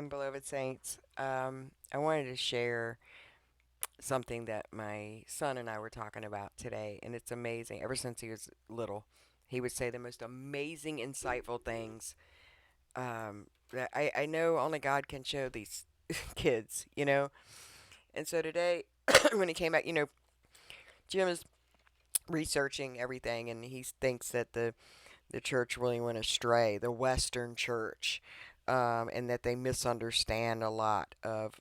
morning, beloved saints. I wanted to share something that my son and I were talking about today, and it's amazing. Ever since he was little, he would say the most amazing, insightful things that I know only God can show these kids. And so today, when he came back, Jim is researching everything, and he thinks that the church really went astray, the Western church, and that they misunderstand a lot of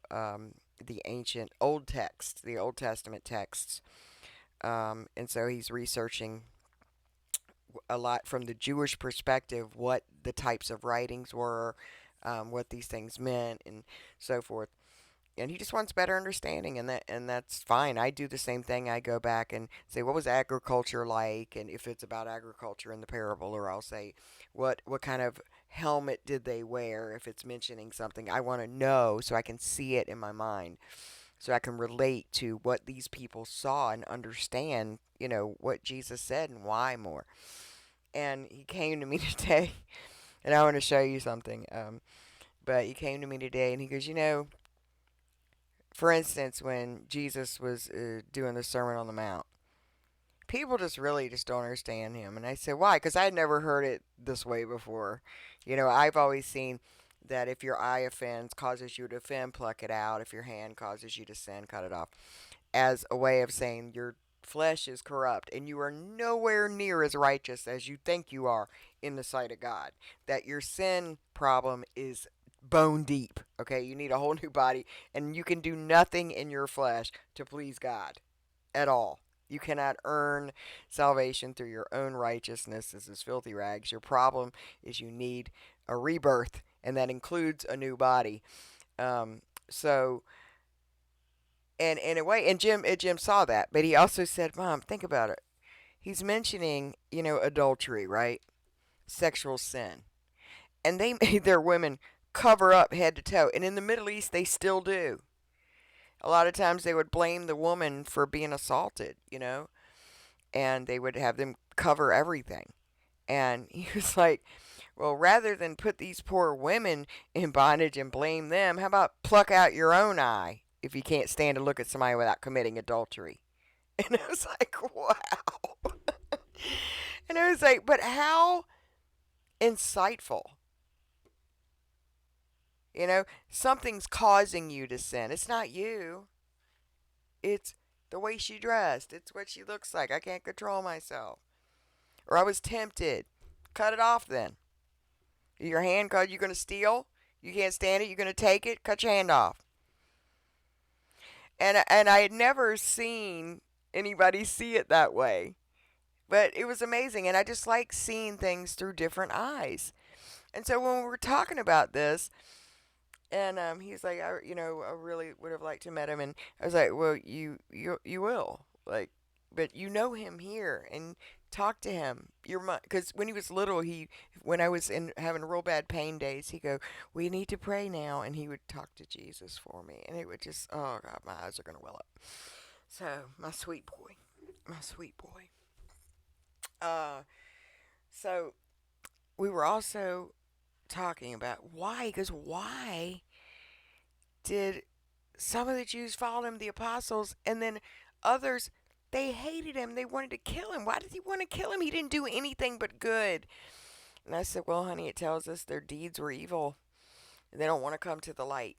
the ancient Old texts, the Old Testament texts. And so he's researching a lot from the Jewish perspective what the types of writings were, what these things meant, and so forth. And he just wants better understanding, and that's fine. I do the same thing. I go back and say, what was agriculture like, and if it's about agriculture in the parable, or I'll say, what kind of helmet did they wear, if it's mentioning something I want to know, so I can see it in my mind, so I can relate to what these people saw and understand, what Jesus said and why more. And he came to me today, and I want to show you something. But he came to me today, and he goes, for instance, when Jesus was doing the Sermon on the Mount, people just don't understand him. And I said, why? Because I had never heard it this way before. I've always seen that if your eye offends, causes you to offend, pluck it out. If your hand causes you to sin, cut it off. As a way of saying your flesh is corrupt and you are nowhere near as righteous as you think you are in the sight of God. That your sin problem is bone deep. Okay, you need a whole new body, and you can do nothing in your flesh to please God at all. You cannot earn salvation through your own righteousness. This is filthy rags. Your problem is you need a rebirth, and that includes a new body. So, and in a way, and Jim saw that, but he also said, "Mom, think about it. He's mentioning, adultery, right? Sexual sin, and they made their women cover up head to toe, and in the Middle East, they still do. A lot of times, they would blame the woman for being assaulted, and they would have them cover everything." And he was like, well, rather than put these poor women in bondage and blame them, how about pluck out your own eye if you can't stand to look at somebody without committing adultery? And I was like, wow. And I was like, but how insightful. Something's causing you to sin. It's not you, it's the way she dressed, it's what she looks like. I can't control myself. Or I was tempted. Cut it off then. Your hand cause you're going to steal. You can't stand it. You're going to take it. Cut your hand off. And I had never seen anybody see it that way, but it was amazing. And I just like seeing things through different eyes. And so when we were talking about this, and he's like, I really would have liked to met him, and I was like, well, you will, like, but you know him here, and talk to him. Because when he was little, when I was in having real bad pain days, he'd go, we need to pray now, and he would talk to Jesus for me, and it would just, oh God, my eyes are gonna well up. So my sweet boy, my sweet boy. Uh, so we were also talking about why, because why did some of the Jews follow him, the apostles, and then others, they hated him. They wanted to kill him. Why did he want to kill him? He didn't do anything but good. And I said, well, honey, it tells us their deeds were evil. And they don't want to come to the light.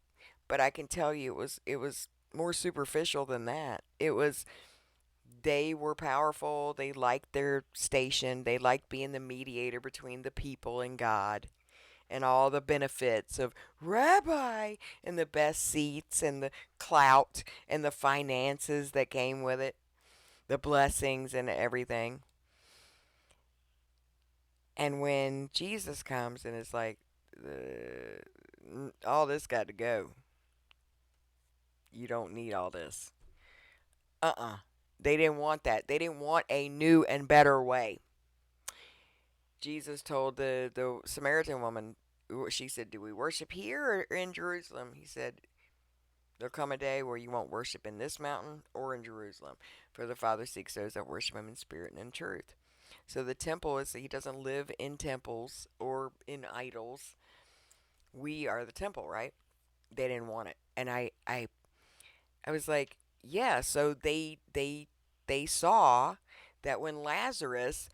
But I can tell you it was more superficial than that. It was they were powerful. They liked their station. They liked being the mediator between the people and God, and all the benefits of rabbi, and the best seats and the clout and the finances that came with it, the blessings and everything. And when Jesus comes and it's like, all this got to go. You don't need all this. They didn't want that. They didn't want a new and better way. Jesus told the Samaritan woman, she said, do we worship here or in Jerusalem? He said, there'll come a day where you won't worship in this mountain or in Jerusalem, for the Father seeks those that worship him in spirit and in truth. So the temple is, he doesn't live in temples or in idols. We are the temple, right? They didn't want it. And I was like, yeah, so they saw that when Lazarus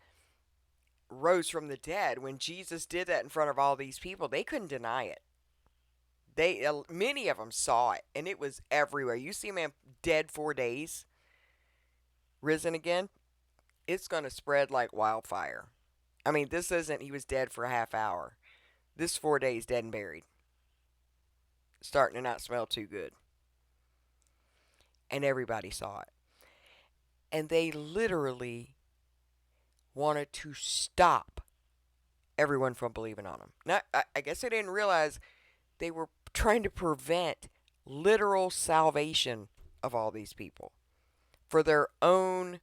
rose from the dead, when Jesus did that in front of all these people, they couldn't deny it. They many of them saw it, and it was everywhere. You see a man dead 4 days, risen again, it's going to spread like wildfire. I mean, this isn't he was dead for a half hour. This 4 days dead and buried, starting to not smell too good, and everybody saw it, and they literally wanted to stop everyone from believing on him. Now, I guess they didn't realize they were trying to prevent literal salvation of all these people for their own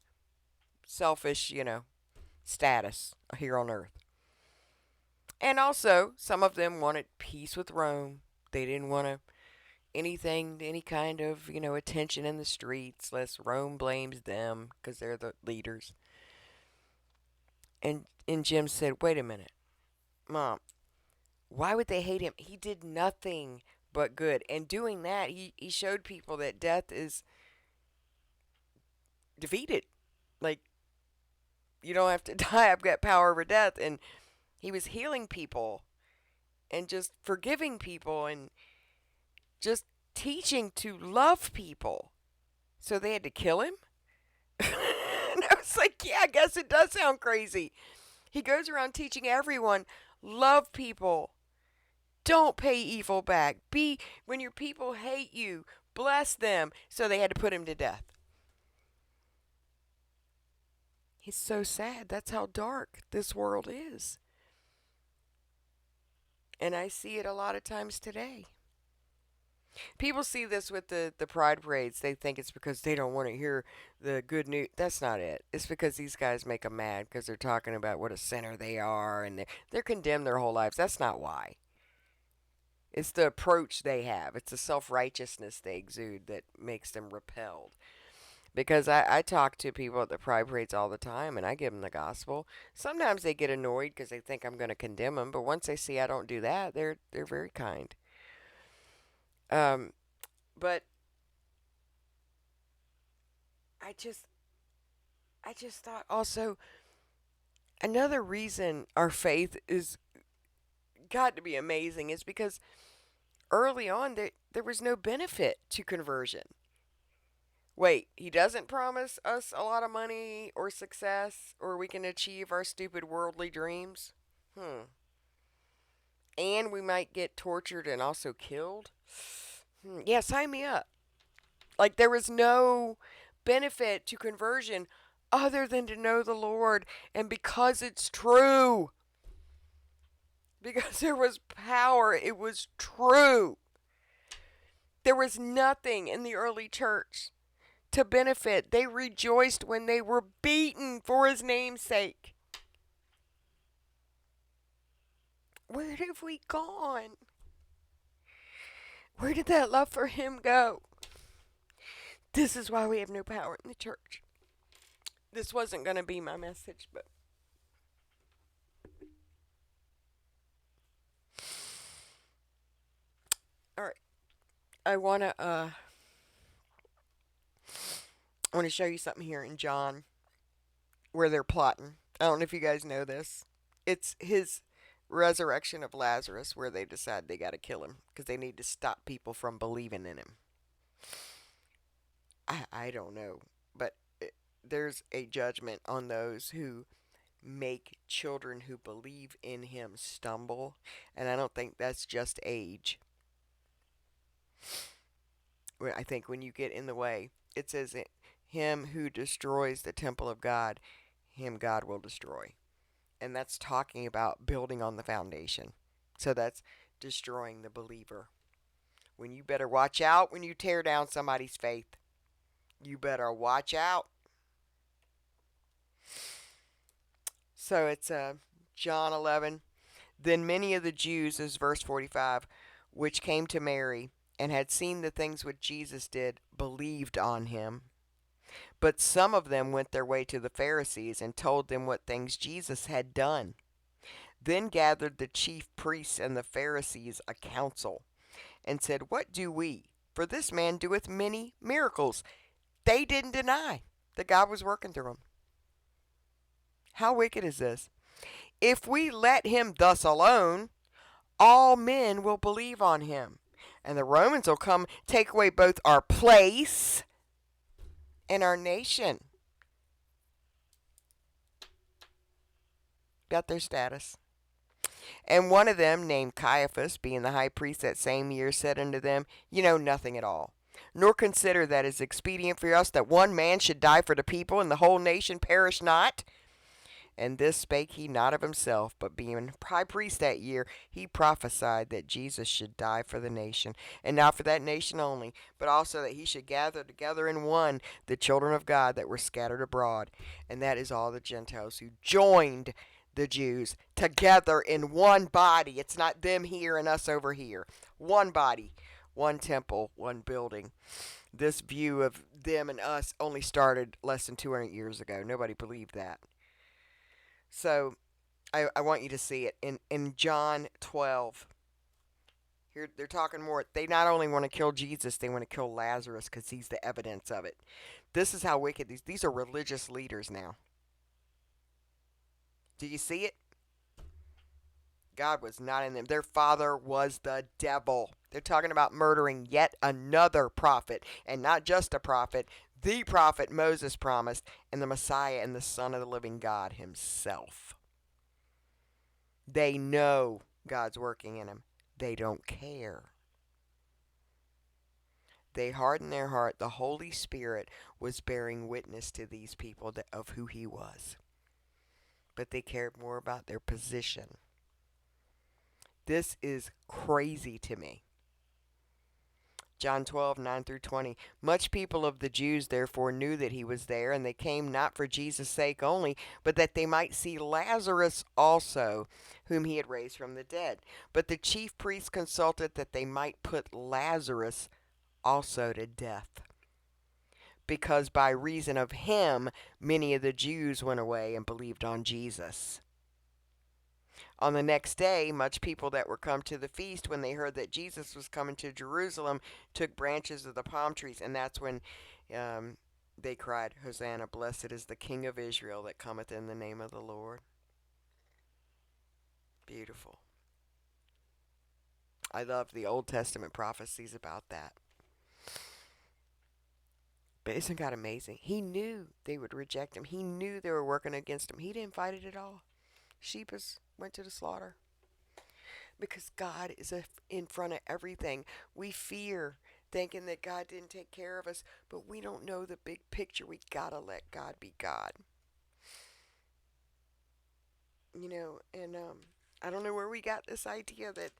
selfish, status here on earth. And also, some of them wanted peace with Rome. They didn't want any kind of, attention in the streets, lest Rome blames them because they're the leaders. And Jim said, "Wait a minute, Mom. Why would they hate him? He did nothing but good. And doing that, he showed people that death is defeated. Like, you don't have to die. I've got power over death." And he was healing people and just forgiving people and just teaching to love people. So they had to kill him? And I was like, yeah, I guess it does sound crazy. He goes around teaching everyone, love people. Don't pay evil back. When your people hate you, bless them. So they had to put him to death. He's so sad. That's how dark this world is. And I see it a lot of times today. People see this with the pride parades. They think it's because they don't want to hear the good news. That's not it. It's because these guys make them mad because they're talking about what a sinner they are and they're condemned their whole lives. That's not why. It's the approach they have. It's the self-righteousness they exude that makes them repelled. Because I talk to people at the pride parades all the time and I give them the gospel. Sometimes they get annoyed because they think I'm going to condemn them, but once they see I don't do that, they're very kind. Um, but I just I just thought also another reason our faith is got to be amazing is because early on there was no benefit to conversion. Wait, he doesn't promise us a lot of money or success or we can achieve our stupid worldly dreams? Hmm. And we might get tortured and also killed? Yeah, sign me up. Like there was no benefit to conversion other than to know the Lord and because it's true. Because there was power, it was true. There was nothing in the early church to benefit. They rejoiced when they were beaten for his name's sake. Where have we gone? Where did that love for him go? This is why we have no power in the church. This wasn't going to be my message, but all right. I want to show you something here in John where they're plotting. I don't know if you guys know this. It's his resurrection of Lazarus where they decide they got to kill him because they need to stop people from believing in him. I don't know, but there's a judgment on those who make children who believe in him stumble, and I don't think that's just age. I think when you get in the way, it says him who destroys the temple of God, him God will destroy. And that's talking about building on the foundation. So that's destroying the believer. When you better watch out when you tear down somebody's faith. You better watch out. So it's John 11. Then many of the Jews, this is verse 45, which came to Mary and had seen the things which Jesus did, believed on him. But some of them went their way to the Pharisees and told them what things Jesus had done. Then gathered the chief priests and the Pharisees a council. and said, "What do we? For this man doeth many miracles." They didn't deny that God was working through him. How wicked is this? If we let him thus alone, all men will believe on him. And the Romans will come take away both our place and our nation. Got their status. And one of them, named Caiaphas, being the high priest that same year, said unto them, "You know nothing at all, nor consider that it is expedient for us that one man should die for the people, and the whole nation perish not." And this spake he not of himself, but being high priest that year, he prophesied that Jesus should die for the nation, and not for that nation only, but also that he should gather together in one the children of God that were scattered abroad, and that is all the Gentiles who joined the Jews together in one body. It's not them here and us over here. One body, one temple, one building. This view of them and us only started less than 200 years ago. Nobody believed that. So I want you to see it in John 12. Here they're talking more. They not only want to kill Jesus, they want to kill Lazarus because he's the evidence of it. This is how wicked these are religious leaders now. Do you see it? God was not in them. Their father was the devil. They're talking about murdering yet another prophet, and not just a prophet, the prophet Moses promised, and the Messiah and the Son of the living God himself. They know God's working in them. They don't care. They hardened their heart. The Holy Spirit was bearing witness to these people of who he was. But they cared more about their position. This is crazy to me. John 12:9-20. Much people of the Jews therefore knew that he was there, and they came not for Jesus' sake only, but that they might see Lazarus also, whom he had raised from the dead. But the chief priests consulted that they might put Lazarus also to death, because by reason of him many of the Jews went away and believed on Jesus. On the next day, much people that were come to the feast, when they heard that Jesus was coming to Jerusalem, took branches of the palm trees, and that's when they cried, "Hosanna, blessed is the King of Israel that cometh in the name of the Lord." Beautiful. I love the Old Testament prophecies about that. But isn't God amazing? He knew they would reject him. He knew they were working against him. He didn't fight it at all. Sheep went to the slaughter. Because God is in front of everything. We fear thinking that God didn't take care of us, but we don't know the big picture. We gotta let God be God. And I don't know where we got this idea that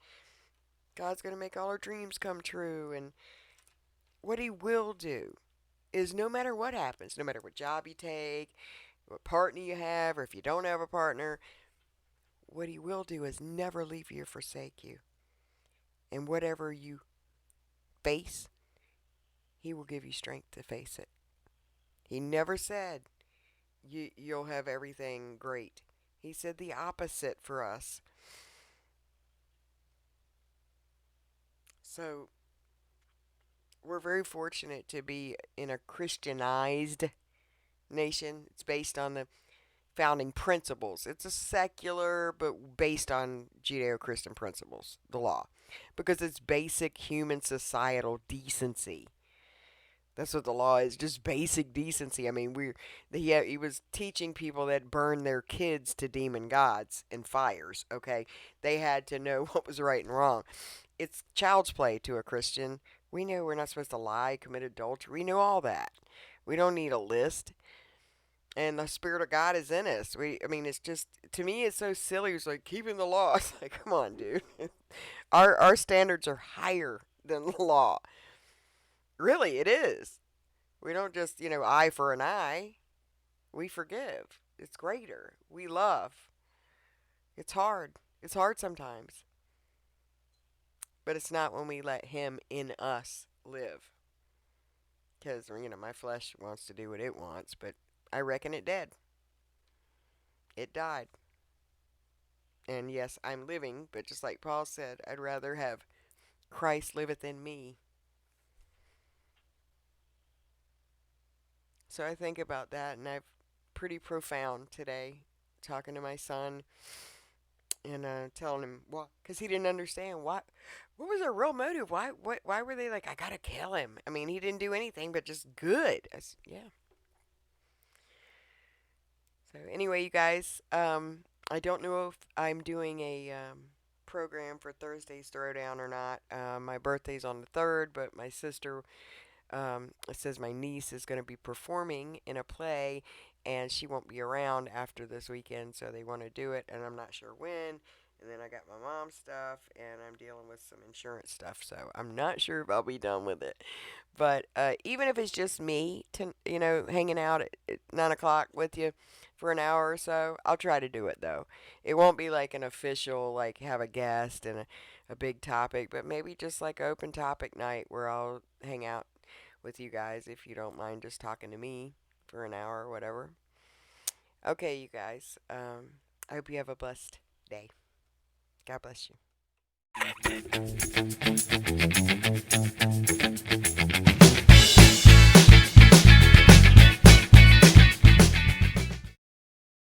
God's gonna make all our dreams come true. And what he will do is, no matter what happens, no matter what job you take, what partner you have, or if you don't have a partner, what he will do is never leave you or forsake you. And whatever you face, he will give you strength to face it. He never said you'll have everything great. He said the opposite for us. So we're very fortunate to be in a Christianized nation. It's based on the founding principles. It's a secular, but based on Judeo-Christian principles, the law, because it's basic human societal decency. That's what the law is, just basic decency. I mean, he was teaching people that burn their kids to demon gods in fires, okay? They had to know what was right and wrong. It's child's play to a Christian. We know we're not supposed to lie, commit adultery. We know all that. We don't need a list. And the Spirit of God is in us. I mean, it's just, to me, it's so silly. It's like keeping the law. It's like, come on, dude. Our standards are higher than the law. Really, it is. We don't just, eye for an eye. We forgive. It's greater. We love. It's hard. It's hard sometimes. But it's not when we let him in us live. Because, my flesh wants to do what it wants, but I reckon it did. It died. And yes, I'm living, but just like Paul said, I'd rather have Christ liveth in me. So I think about that, and I've pretty profound today, talking to my son and telling him why, because he didn't understand why. What was their real motive? Why were they like, I gotta kill him? I mean, he didn't do anything but just good. Yeah. So anyway, you guys, I don't know if I'm doing a program for Thursday's Throwdown or not. My birthday's on the third, but my sister, it says my niece is going to be performing in a play, and she won't be around after this weekend, so they want to do it, and I'm not sure when. And then I got my mom's stuff, and I'm dealing with some insurance stuff, so I'm not sure if I'll be done with it. But even if it's just me, hanging out at 9 o'clock with you for an hour or so, I'll try to do it though. It won't be like an official, like have a guest and a big topic, but maybe just like open topic night where I'll hang out with you guys if you don't mind just talking to me for an hour or whatever. Okay, you guys. I hope you have a blessed day. God bless you.